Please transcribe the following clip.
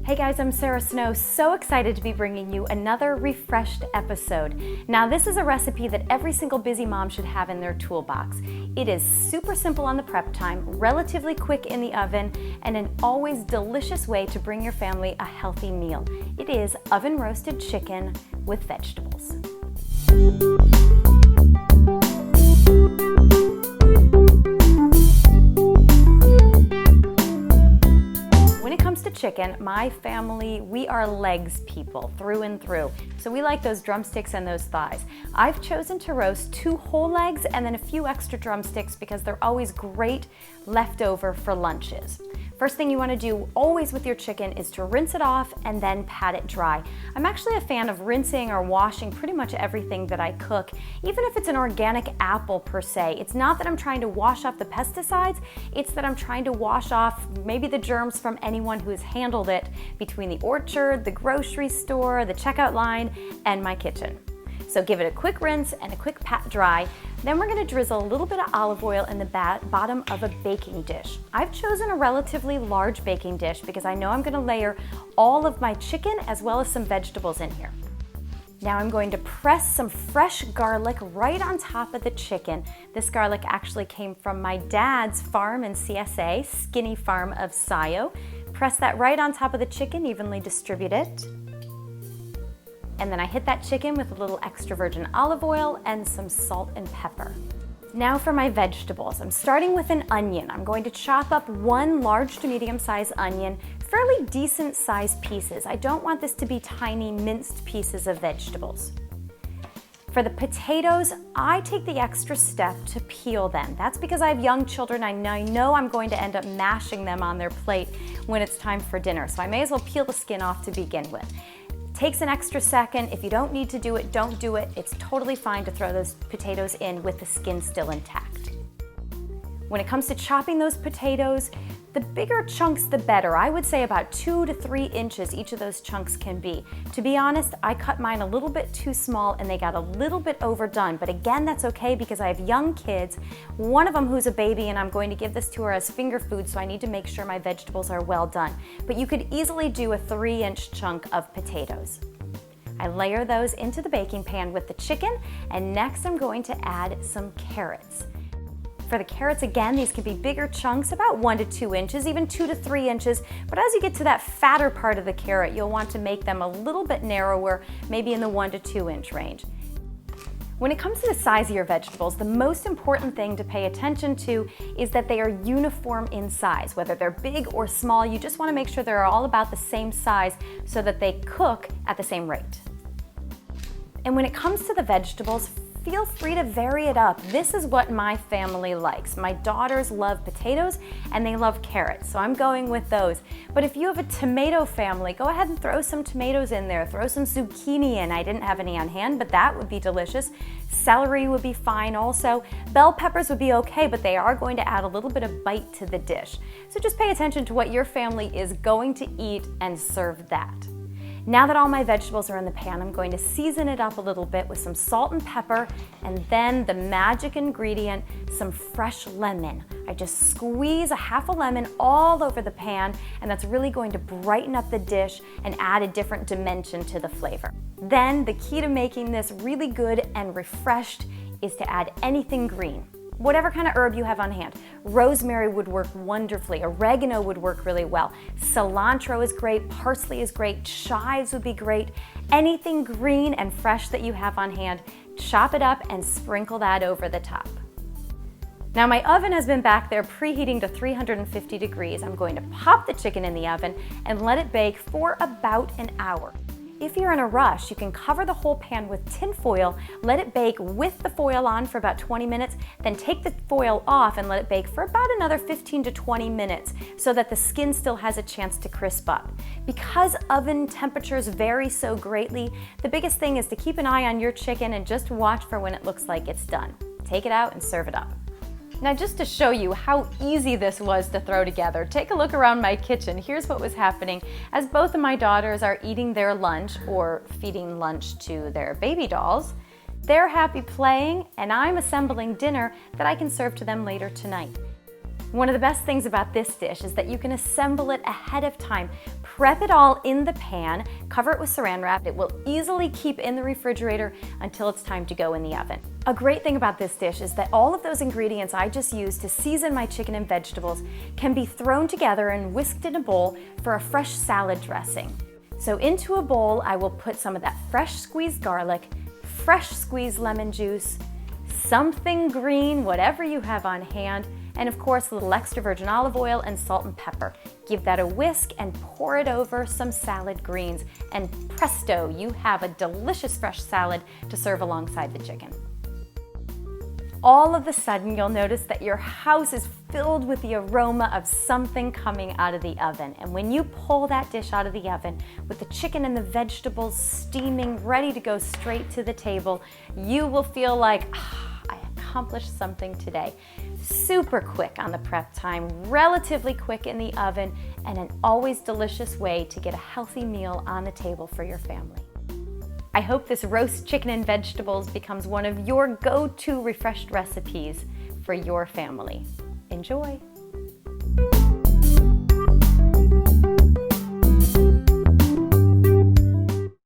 Hey guys, I'm Sara Snow, so excited to be bringing you another refreshed episode. Now this is a recipe that every single busy mom should have in their toolbox. It is super simple on the prep time, relatively quick in the oven, and an always delicious way to bring your family a healthy meal. It is oven roasted chicken with vegetables. When it comes to chicken, my family, we are legs people through and through. So we like those drumsticks and those thighs. I've chosen to roast 2 whole legs and then a few extra drumsticks because they're always great leftover for lunches. First thing you want to do always with your chicken is to rinse it off and then pat it dry. I'm actually a fan of rinsing or washing pretty much everything that I cook, even if it's an organic apple per se. It's not that I'm trying to wash off the pesticides, it's that I'm trying to wash off maybe the germs from anyone who has handled it between the orchard, the grocery store, the checkout line, and my kitchen. So give it a quick rinse and a quick pat dry. Then we're gonna drizzle a little bit of olive oil in the bottom of a baking dish. I've chosen a relatively large baking dish because I know I'm gonna layer all of my chicken as well as some vegetables in here. Now I'm going to press some fresh garlic right on top of the chicken. This garlic actually came from my dad's farm in CSA, Skinny Farm of Scio. Press that right on top of the chicken, evenly distribute it. And then I hit that chicken with a little extra virgin olive oil and some salt and pepper. Now for my vegetables. I'm starting with an onion. I'm going to chop up 1 large to medium-sized onion, fairly decent sized pieces. I don't want this to be tiny minced pieces of vegetables. For the potatoes, I take the extra step to peel them. That's because I have young children. I know I'm going to end up mashing them on their plate when it's time for dinner, so I may as well peel the skin off to begin with. Takes an extra second. If you don't need to do it, don't do it. It's totally fine to throw those potatoes in with the skin still intact. When it comes to chopping those potatoes, the bigger chunks the better. I would say about 2 to 3 inches each of those chunks can be. To be honest, I cut mine a little bit too small and they got a little bit overdone, but again, that's okay because I have young kids, one of them who's a baby, and I'm going to give this to her as finger food, so I need to make sure my vegetables are well done. But you could easily do a 3-inch chunk of potatoes. I layer those into the baking pan with the chicken, and next I'm going to add some carrots. For the carrots, again, these can be bigger chunks, about 1 to 2 inches, even 2 to 3 inches. But as you get to that fatter part of the carrot, you'll want to make them a little bit narrower, maybe in the 1 to 2 inch range. When it comes to the size of your vegetables, the most important thing to pay attention to is that they are uniform in size. Whether they're big or small, you just want to make sure they're all about the same size so that they cook at the same rate. And when it comes to the vegetables, feel free to vary it up. This is what my family likes. My daughters love potatoes and they love carrots, so I'm going with those. But if you have a tomato family, go ahead and throw some tomatoes in there. Throw some zucchini in. I didn't have any on hand, but that would be delicious. Celery would be fine also. Bell peppers would be okay, but they are going to add a little bit of bite to the dish. So just pay attention to what your family is going to eat and serve that. Now that all my vegetables are in the pan, I'm going to season it up a little bit with some salt and pepper, and then the magic ingredient, some fresh lemon. I just squeeze a half a lemon all over the pan, and that's really going to brighten up the dish and add a different dimension to the flavor. Then the key to making this really good and refreshed is to add anything green. Whatever kind of herb you have on hand. Rosemary would work wonderfully. Oregano would work really well. Cilantro is great. Parsley is great. Chives would be great. Anything green and fresh that you have on hand, chop it up and sprinkle that over the top. Now my oven has been back there preheating to 350 degrees. I'm going to pop the chicken in the oven and let it bake for about an hour. If you're in a rush, you can cover the whole pan with tin foil, let it bake with the foil on for about 20 minutes, then take the foil off and let it bake for about another 15 to 20 minutes so that the skin still has a chance to crisp up. Because oven temperatures vary so greatly, the biggest thing is to keep an eye on your chicken and just watch for when it looks like it's done. Take it out and serve it up. Now just to show you how easy this was to throw together, take a look around my kitchen. Here's what was happening as both of my daughters are eating their lunch or feeding lunch to their baby dolls. They're happy playing and I'm assembling dinner that I can serve to them later tonight. One of the best things about this dish is that you can assemble it ahead of time. Prep it all in the pan, cover it with saran wrap. It will easily keep in the refrigerator until it's time to go in the oven. A great thing about this dish is that all of those ingredients I just used to season my chicken and vegetables can be thrown together and whisked in a bowl for a fresh salad dressing. So into a bowl, I will put some of that fresh squeezed garlic, fresh squeezed lemon juice, something green, whatever you have on hand, and of course a little extra virgin olive oil and salt and pepper. Give that a whisk and pour it over some salad greens, and presto, you have a delicious fresh salad to serve alongside the chicken. All of a sudden, you'll notice that your house is filled with the aroma of something coming out of the oven. And when you pull that dish out of the oven with the chicken and the vegetables steaming, ready to go straight to the table, you will feel like, I accomplished something today. Super quick on the prep time, relatively quick in the oven, and an always delicious way to get a healthy meal on the table for your family. I hope this roast chicken and vegetables becomes one of your go-to refreshed recipes for your family. Enjoy!